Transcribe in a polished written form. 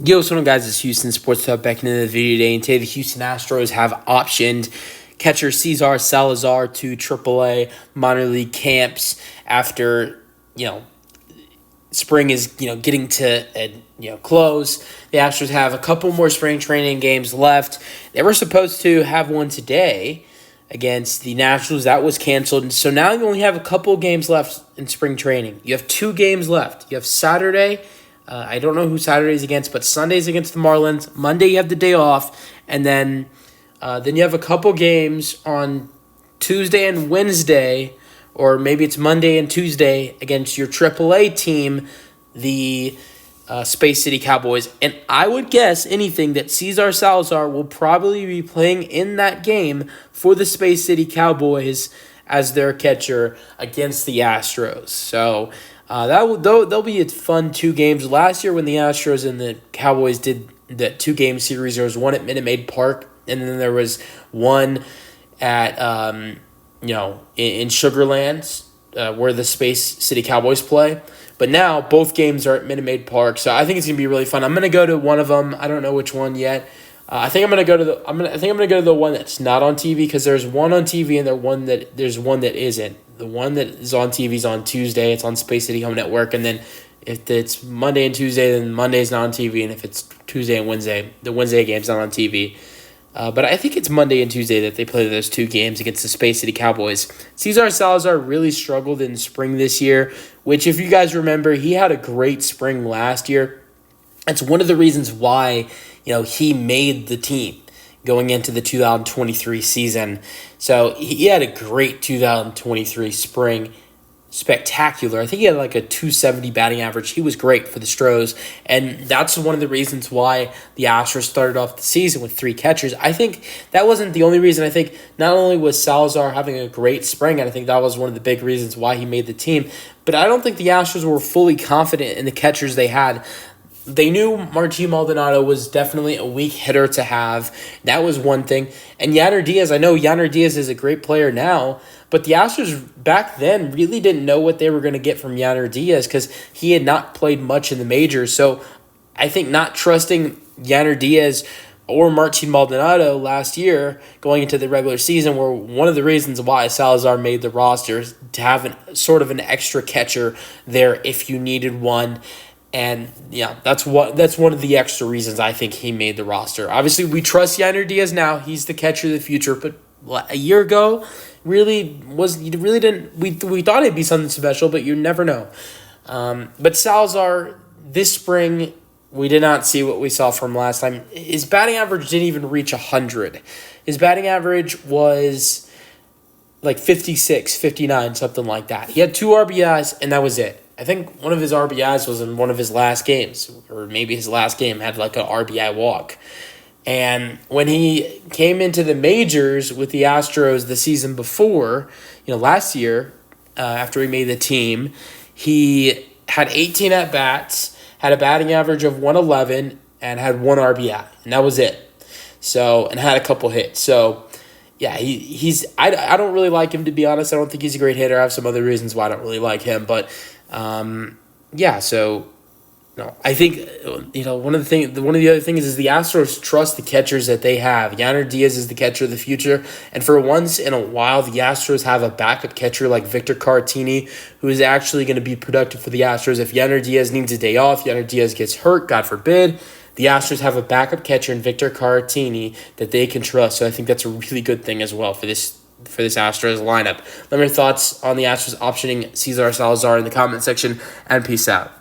Yo, what's going on, guys? It's Houston Sports Hub back into the video today, and today the Houston Astros have optioned catcher César Salazar to AAA minor league camps after, spring is, getting to a close. The Astros have a couple more spring training games left. They were supposed to have one today against the Nationals. That was canceled, and so now you only have a couple games left in spring training. You have 2 games left. You have Saturday. I don't know who Saturday's against, but Sunday's against the Marlins. Monday you have the day off, and then you have a couple games on Tuesday and Wednesday, or maybe it's Monday and Tuesday against your AAA team, the Space City Cowboys. And I would guess anything that César Salazar will probably be playing in that game for the Space City Cowboys as their catcher against the Astros. So that'll be a fun 2 games. Last year when the Astros and the Cowboys did the 2-game series, there was one at Minute Maid Park, and then there was one at in Sugarland where the Space City Cowboys play. But now both games are at Minute Maid Park, so I think it's gonna be really fun. I'm gonna go to one of them. I don't know which one yet. I think I'm gonna go to the one that's not on TV, because there's one on TV and there's one that isn't. The one that is on TV is on Tuesday. It's on Space City Home Network, and then if it's Monday and Tuesday, then Monday's not on TV, and if it's Tuesday and Wednesday, the Wednesday game's not on TV. But I think it's Monday and Tuesday that they play those 2 games against the Space City Cowboys. César Salazar really struggled in spring this year, which, if you guys remember, he had a great spring last year. That's one of the reasons why he made the team going into the 2023 season. So he had a great 2023 spring. Spectacular. I think he had like a 270 batting average. He was great for the Astros, and that's one of the reasons why the Astros started off the season with 3 catchers. I think that wasn't the only reason. I think not only was Salazar having a great spring, and I think that was one of the big reasons why he made the team, but I don't think the Astros were fully confident in the catchers they had. They knew Martin Maldonado was definitely a weak hitter to have. That was one thing. And Yanner Diaz, I know Yanner Diaz is a great player now, but the Astros back then really didn't know what they were going to get from Yanner Diaz because he had not played much in the majors. So I think not trusting Yanner Diaz or Martin Maldonado last year going into the regular season were one of the reasons why Salazar made the roster, to have sort of an extra catcher there if you needed one. And yeah, that's one of the extra reasons I think he made the roster. Obviously, we trust Yanner Diaz now; he's the catcher of the future. But a year ago, we thought it'd be something special, but you never know. But Salazar this spring, we did not see what we saw from last time. His batting average didn't even reach 100. His batting average was like 56, 59, something like that. He had 2 RBIs, and that was it. I think one of his RBIs was in one of his last games, or maybe his last game had like an RBI walk. And when he came into the majors with the Astros the season before, last year, after he made the team, he had 18 at-bats, had a batting average of 111, and had 1 RBI, and that was it. So, and had a couple hits. So, yeah, I don't really like him, to be honest. I don't think he's a great hitter. I have some other reasons why I don't really like him, but I think one of the other things is the Astros trust the catchers that they have. Yanner Diaz is the catcher of the future, and for once in a while, the Astros have a backup catcher like Victor Caratini, who is actually going to be productive for the Astros. If Yanner Diaz needs a day off, Yanner Diaz gets hurt, God forbid, the Astros have a backup catcher in Victor Caratini that they can trust. So I think that's a really good thing as well for this Astros lineup. Let me know your thoughts on the Astros optioning César Salazar in the comment section, and peace out.